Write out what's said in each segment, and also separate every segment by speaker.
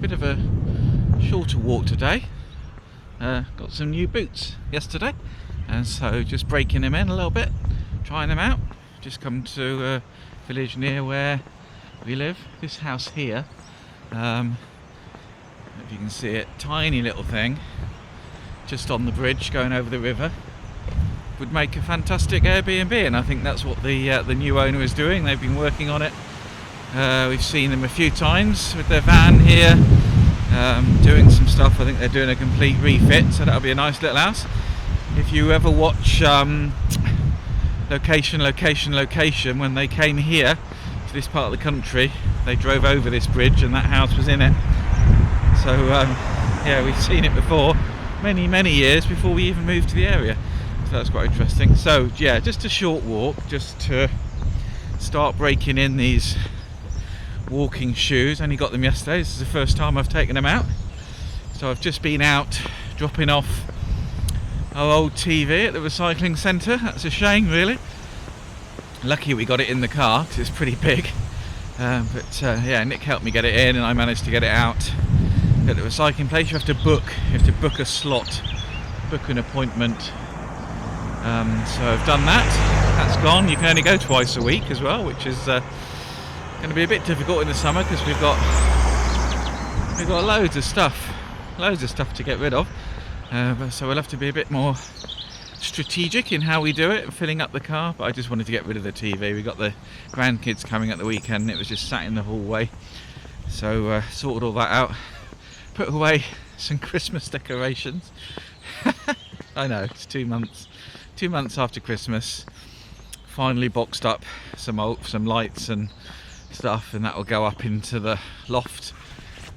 Speaker 1: bit of a shorter walk today. Got some new boots yesterday, and so just breaking them in a little bit, trying them out. Just come to a village near where we live. This house here, if you can see it, tiny little thing just on the bridge going over the river, would make a fantastic Airbnb, and I think that's what the new owner is doing. They've been working on it. We've seen them a few times with their van here, doing some stuff. I think they're doing a complete refit, so that'll be a nice little house. If you ever watch Location, when they came here to this part of the country, they drove over this bridge and that house was in it. So yeah, we've seen it before, many years before we even moved to the area. So that's quite interesting. So yeah, just a short walk, just to start breaking in these walking shoes. Only got them yesterday. This is the first time I've taken them out. So I've just been out dropping off our old TV at the recycling centre. That's a shame, really. Lucky we got it in the car because it's pretty big. But yeah, Nick helped me get it in and I managed to get it out. At the recycling place you have to book a slot, book an appointment. So I've done that. That's gone. You can only go twice a week as well, which is going to be a bit difficult in the summer because we've got loads of stuff to get rid of. So we'll have to be a bit more strategic in how we do it, filling up the car. But I just wanted to get rid of the TV. We got the grandkids coming at the weekend and it was just sat in the hallway. So sorted all that out. Put away some Christmas decorations. I know, it's 2 months. 2 months after Christmas. Finally boxed up some lights and stuff, and that will go up into the loft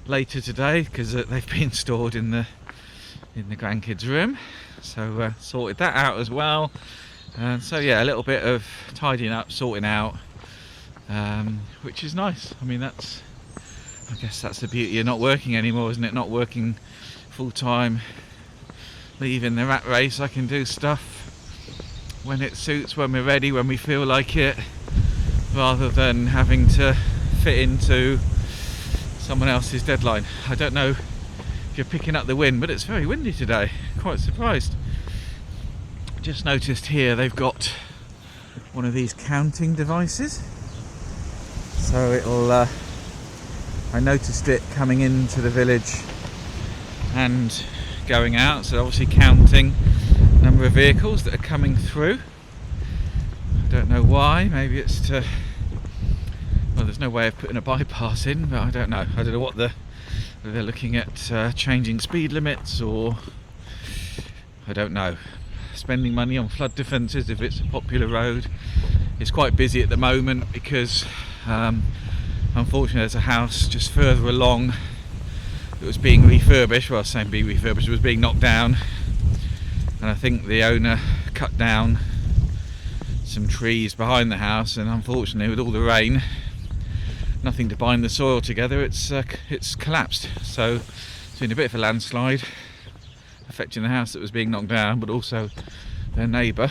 Speaker 1: later today because they've been stored in the grandkids' room. So sorted that out as well. So yeah, a little bit of tidying up, sorting out, which is nice. I mean, I guess that's the beauty of not working anymore, isn't it? Not working full time, leaving the rat race. I can do stuff when it suits, when we're ready, when we feel like it, rather than having to fit into someone else's deadline. I don't know if you're picking up the wind, but it's very windy today. Quite surprised. Just noticed here they've got one of these counting devices. So it'll I noticed it coming into the village and going out, so obviously counting the number of vehicles that are coming through. I don't know why. Maybe it's to, well, there's no way of putting a bypass in, but I don't know what whether they're looking at changing speed limits, or I don't know, spending money on flood defences if it's a popular road. It's quite busy at the moment because unfortunately there's a house just further along that was being refurbished. Well, I was saying being refurbished, it was being knocked down, and I think the owner cut down some trees behind the house, and unfortunately with all the rain, nothing to bind the soil together, it's collapsed. So it's been a bit of a landslide affecting the house that was being knocked down, but also their neighbour,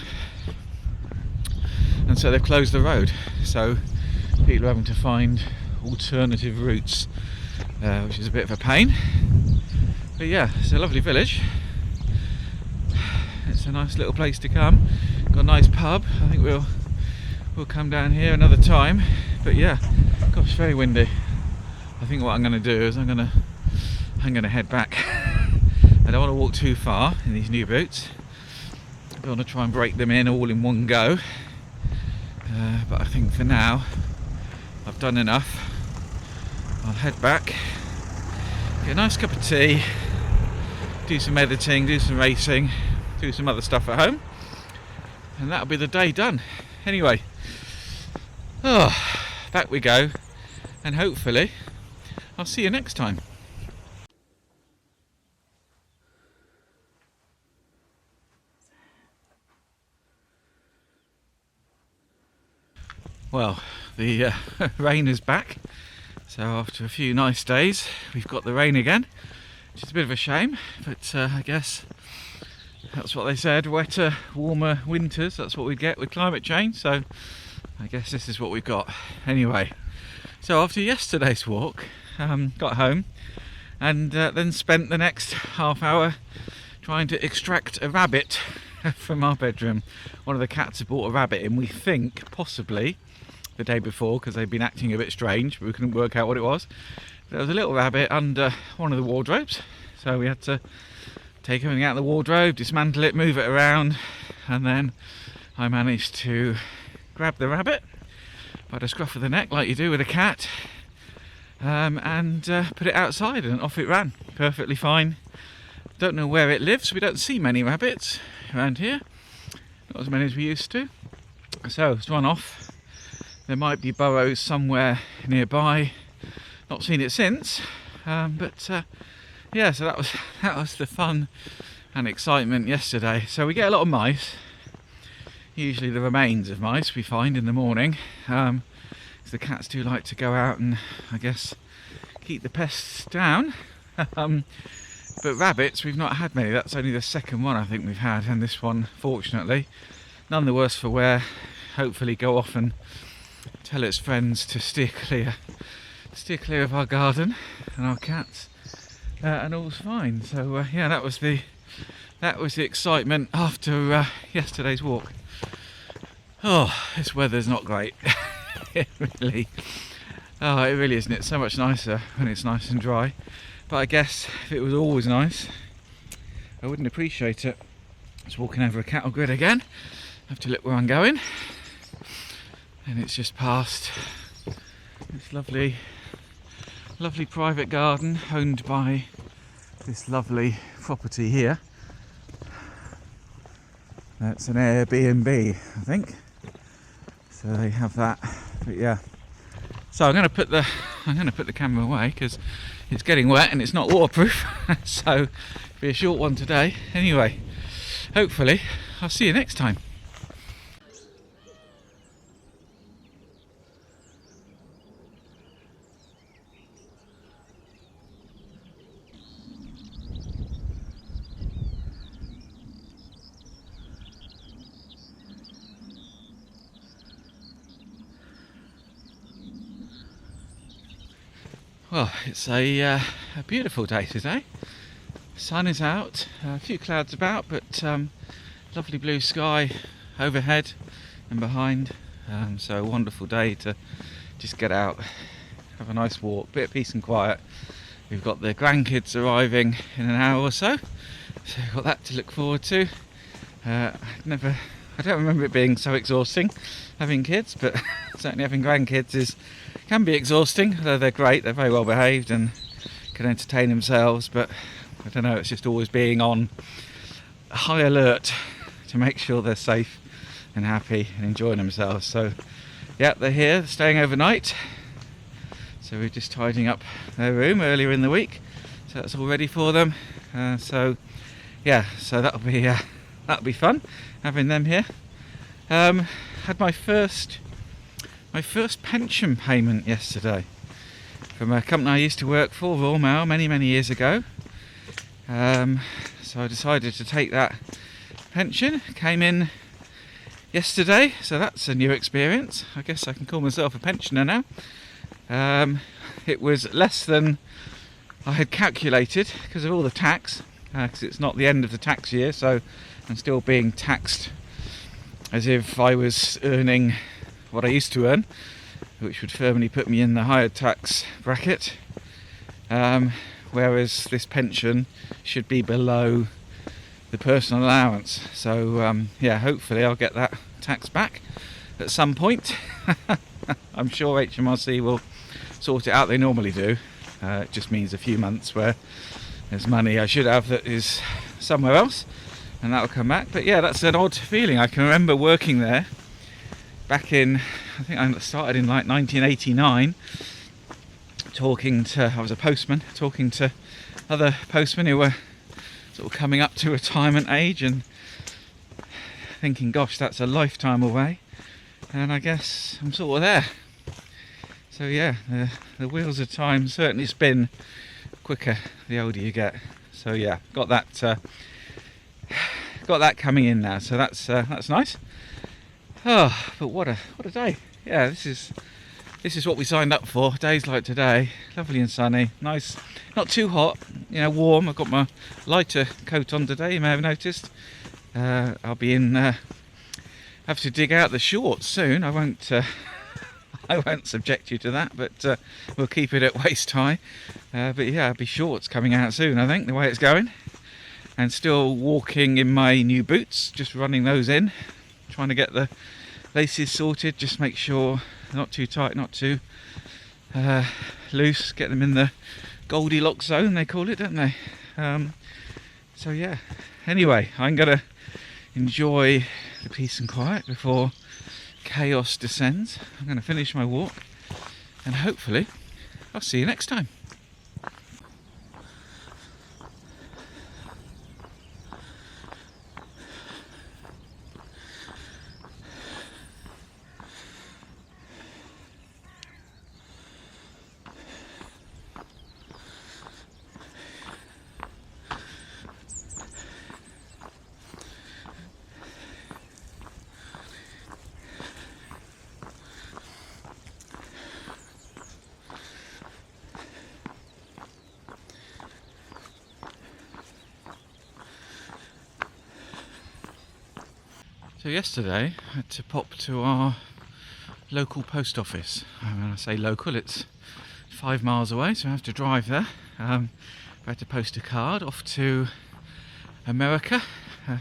Speaker 1: and so they've closed the road. So people are having to find alternative routes, which is a bit of a pain. But yeah, it's a lovely village. It's a nice little place to come. Got a nice pub. I think we'll come down here another time. But yeah, gosh, very windy. I think what I'm going to do is I'm going to head back. I don't want to walk too far in these new boots. I don't want to try and break them all in one go. But I think for now I've done enough. I'll head back, get a nice cup of tea, do some editing, do some racing, do some other stuff at home, and that'll be the day done. Anyway, back we go, and hopefully I'll see you next time. Well, the rain is back. So after a few nice days, we've got the rain again, which is a bit of a shame, but I guess that's what they said, wetter, warmer winters, that's what we get with climate change, so I guess this is what we've got. Anyway, so after yesterday's walk, got home, and then spent the next half hour trying to extract a rabbit from our bedroom. One of the cats had brought a rabbit in, we think possibly the day before, because they'd been acting a bit strange, but we couldn't work out what it was. There was a little rabbit under one of the wardrobes, so we had to take everything out of the wardrobe, dismantle it, move it around, and then I managed to grab the rabbit by the scruff of the neck, like you do with a cat, and put it outside, and off it ran perfectly fine. Don't know where it lives. We don't see many rabbits around here, not as many as we used to, so it's run off. There might be burrows somewhere nearby, not seen it since, but yeah, so that was the fun and excitement yesterday. So we get a lot of mice, usually the remains of mice we find in the morning, because the cats do like to go out and, I guess, keep the pests down. But rabbits, we've not had many. That's only the second one I think we've had, and this one, fortunately, none the worse for wear. Hopefully go off and tell its friends to steer clear of our garden and our cats, and all's fine. So yeah, that was the excitement after yesterday's walk. Oh, this weather's not great. it really isn't. It's so much nicer when it's nice and dry. But I guess if it was always nice, I wouldn't appreciate it. Just walking over a cattle grid again. Have to look where I'm going, and it's just past this lovely private garden owned by this lovely property here. That's an Airbnb, I think. So they have that. But yeah. So I'm going to put the camera away because it's getting wet and it's not waterproof. So it'll be a short one today. Anyway, hopefully I'll see you next time. Well, it's a beautiful day today. Sun is out, a few clouds about, but lovely blue sky overhead and behind. So a wonderful day to just get out, have a nice walk, bit of peace and quiet. We've got the grandkids arriving in an hour or so we've got that to look forward to. I don't remember it being so exhausting having kids, but certainly having grandkids can be exhausting, although they're great, they're very well behaved and can entertain themselves, but I don't know, it's just always being on high alert to make sure they're safe and happy and enjoying themselves. So yeah, they're here, staying overnight, so we're just tidying up their room earlier in the week, so that's all ready for them. So yeah, so that'll be fun having them here. Had my first pension payment yesterday from a company I used to work for, Royal Mail, many years ago. So I decided to take that pension. Came in yesterday, so that's a new experience. I guess I can call myself a pensioner now. It was less than I had calculated because of all the tax, because it's not the end of the tax year, so I'm still being taxed as if I was earning what I used to earn, which would firmly put me in the higher tax bracket, whereas this pension should be below the personal allowance. So yeah, hopefully I'll get that tax back at some point. I'm sure HMRC will sort it out, they normally do. It just means a few months where there's money I should have that is somewhere else, and that'll come back. But yeah, that's an odd feeling. I can remember working there back in, I think I started in like 1989, I was a postman, talking to other postmen who were sort of coming up to retirement age and thinking, gosh, that's a lifetime away. And I guess I'm sort of there. So yeah, the wheels of time certainly spin quicker the older you get. So yeah, got that coming in now. So that's nice. Oh, but what a day! Yeah, this is this is what we signed up for. Days like today, lovely and sunny, nice, not too hot, warm. I've got my lighter coat on today, you may have noticed. I'll be in, have to dig out the shorts soon. I won't subject you to that, but we'll keep it at waist high. But yeah, I'll be shorts coming out soon, I think, the way it's going. And still walking in my new boots, just running those in, trying to get the laces sorted, just make sure they're not too tight, not too loose, get them in the Goldilocks zone, they call it, don't they? So yeah, anyway, I'm gonna enjoy the peace and quiet before chaos descends. I'm gonna finish my walk, and hopefully I'll see you next time. So yesterday I had to pop to our local post office. When I say local, it's 5 miles away, so I have to drive there. I had to post a card off to America,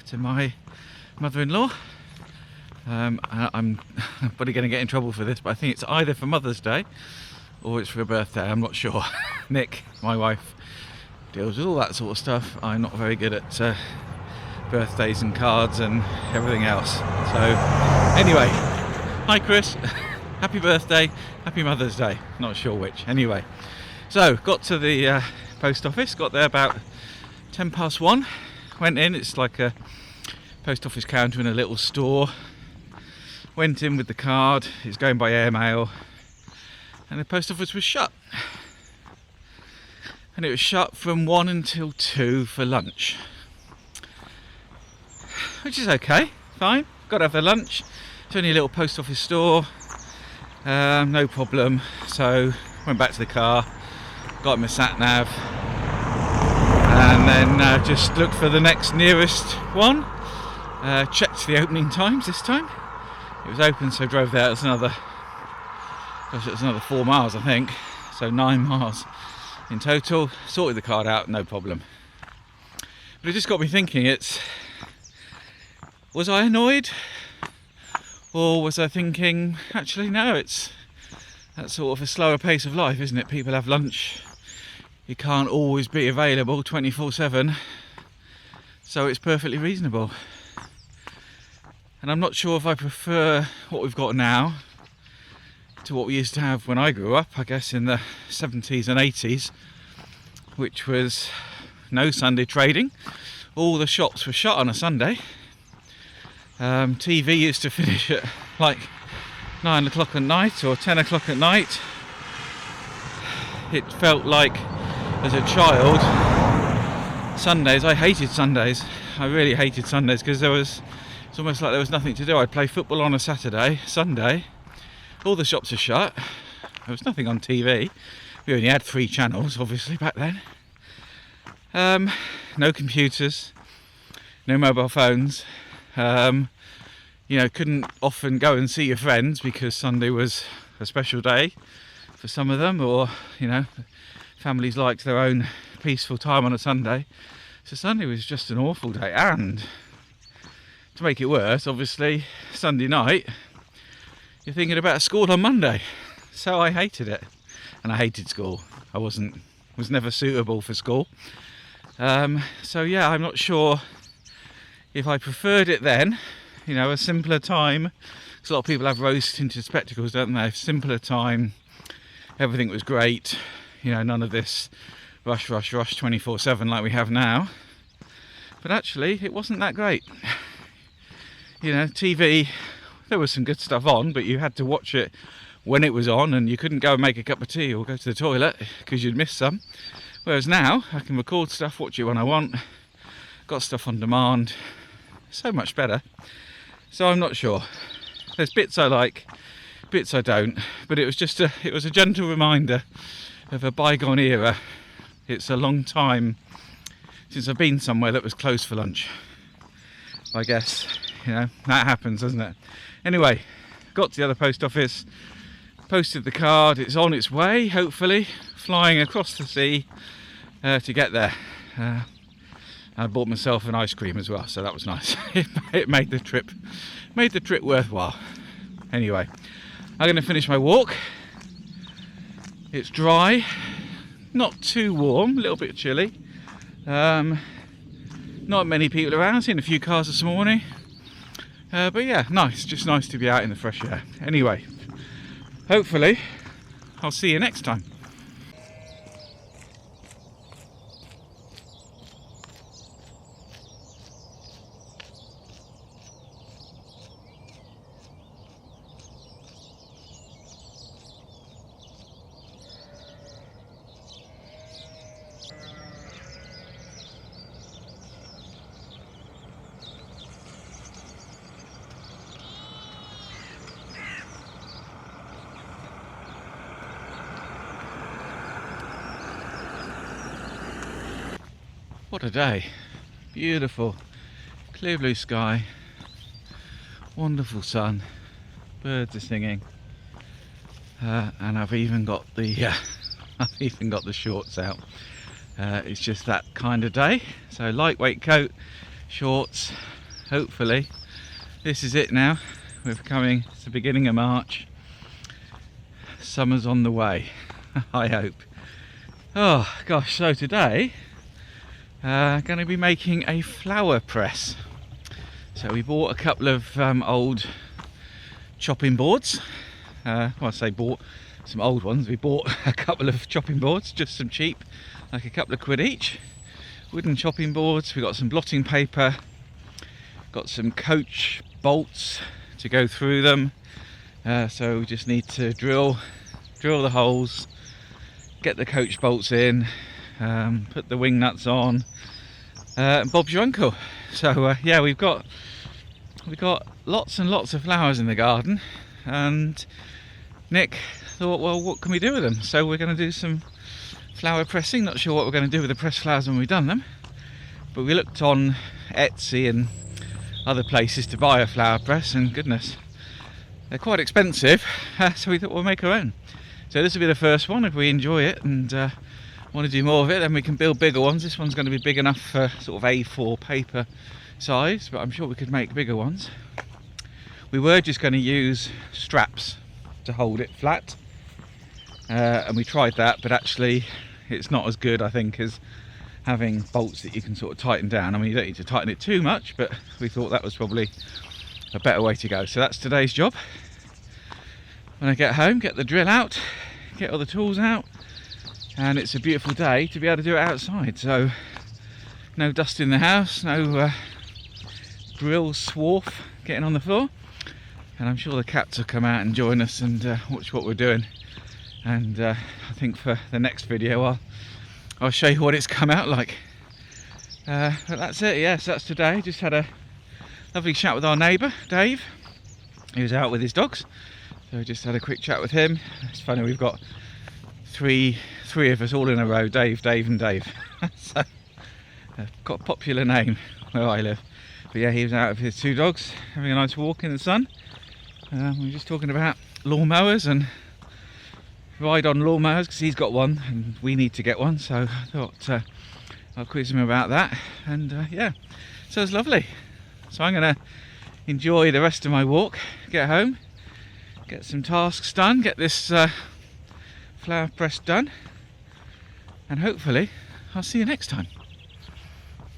Speaker 1: to my mother-in-law. I'm probably going to get in trouble for this, but I think it's either for Mother's Day or it's for a birthday, I'm not sure. Nick, my wife, deals with all that sort of stuff. I'm not very good at birthdays and cards and everything else. So anyway, hi Chris, happy birthday, happy Mother's Day, not sure which. Anyway, so got to the post office, got there about 1:10 went in. It's like a post office counter in a little store. Went in with the card, it's going by airmail, and the post office was shut. And it was shut from 1 until 2 for lunch. Which is okay, fine. Got to have the lunch. It's only a little post office store, no problem. So went back to the car, got my sat nav, and then just looked for the next nearest one. Checked the opening times this time. It was open, so drove there. It was another 4 miles, I think. So 9 miles in total. Sorted the card out, no problem. But it just got me thinking. Was I annoyed? Or was I thinking, actually no, it's that sort of a slower pace of life, isn't it? People have lunch, you can't always be available 24/7, so it's perfectly reasonable. And I'm not sure if I prefer what we've got now to what we used to have when I grew up, I guess in the 70s and 80s, which was no Sunday trading. All the shops were shut on a Sunday. TV used to finish at like 9 o'clock at night or 10 o'clock at night. It felt like, as a child, Sundays, I hated Sundays. I really hated Sundays because it's almost like there was nothing to do. I'd play football on a Saturday, Sunday, all the shops are shut, there was nothing on TV. We only had 3 channels, obviously, back then. No computers, no mobile phones. Couldn't often go and see your friends because Sunday was a special day for some of them, or families liked their own peaceful time on a Sunday. So Sunday was just an awful day. And to make it worse, obviously, Sunday night you're thinking about school on Monday. So I hated it, and I hated school. I was never suitable for school. So yeah, I'm not sure if I preferred it then, a simpler time, because a lot of people have rose tinted spectacles, don't they? Simpler time, everything was great, none of this rush 24/7 like we have now. But actually, it wasn't that great. TV, there was some good stuff on, but you had to watch it when it was on, and you couldn't go and make a cup of tea or go to the toilet because you'd miss some. Whereas now, I can record stuff, watch it when I want, got stuff on demand, so much better. So I'm not sure. There's bits I like, bits I don't, but it was a gentle reminder of a bygone era. It's a long time since I've been somewhere that was closed for lunch. I guess, that happens, doesn't it? Anyway, got to the other post office, posted the card. It's on its way, hopefully, flying across the sea to get there. I bought myself an ice cream as well, so that was nice. It made the trip worthwhile. Anyway, I'm going to finish my walk. It's dry, not too warm, a little bit chilly. Not many people around. I've seen a few cars this morning, but yeah, just nice to be out in the fresh air. Anyway, hopefully I'll see you next time. What a day. Beautiful, clear blue sky, wonderful sun, birds are singing, and I've even got the shorts out. It's just that kind of day. So lightweight coat, shorts. Hopefully this is it now. We're coming to the beginning of March. Summer's on the way. I hope. Oh gosh, so today going to be making a flower press. So we bought a couple of old chopping boards. I say bought some old ones. We bought a couple of chopping boards, just some cheap, like a couple of quid each. Wooden chopping boards. We got some blotting paper, got some coach bolts to go through them. So we just need to drill the holes, get the coach bolts in, put the wing nuts on, and Bob's your uncle. So yeah, we've got lots and lots of flowers in the garden, and Nick thought, well, what can we do with them? So we're going to do some flower pressing. Not sure what we're going to do with the pressed flowers when we've done them, but we looked on Etsy and other places to buy a flower press, and goodness, they're quite expensive. So we thought we'll make our own. So this will be the first one. If we enjoy it and want to do more of it, then we can build bigger ones. This one's going to be big enough for sort of A4 paper size, but I'm sure we could make bigger ones. We were just going to use straps to hold it flat, and we tried that, but actually it's not as good, I think, as having bolts that you can sort of tighten down. I mean, you don't need to tighten it too much, but we thought that was probably a better way to go. So that's today's job. When I get home, get the drill out, get all the tools out, and it's a beautiful day to be able to do it outside. So no dust in the house, no drill swarf getting on the floor, and I'm sure the cats will come out and join us and watch what we're doing. And I think for the next video I'll show you what it's come out like. But that's it. Yes, that's today. Just had a lovely chat with our neighbour Dave. He was out with his dogs, so we just had a quick chat with him. It's funny, we've got three of us all in a row, Dave and Dave. So got a popular name where I live. But yeah, he was out with his two dogs having a nice walk in the sun. We were just talking about lawnmowers and ride on lawnmowers, because he's got one and we need to get one. So I thought I'll quiz him about that. And yeah, so it's lovely. So I'm going to enjoy the rest of my walk, get home, get some tasks done, get this flower press done, and hopefully I'll see you next time.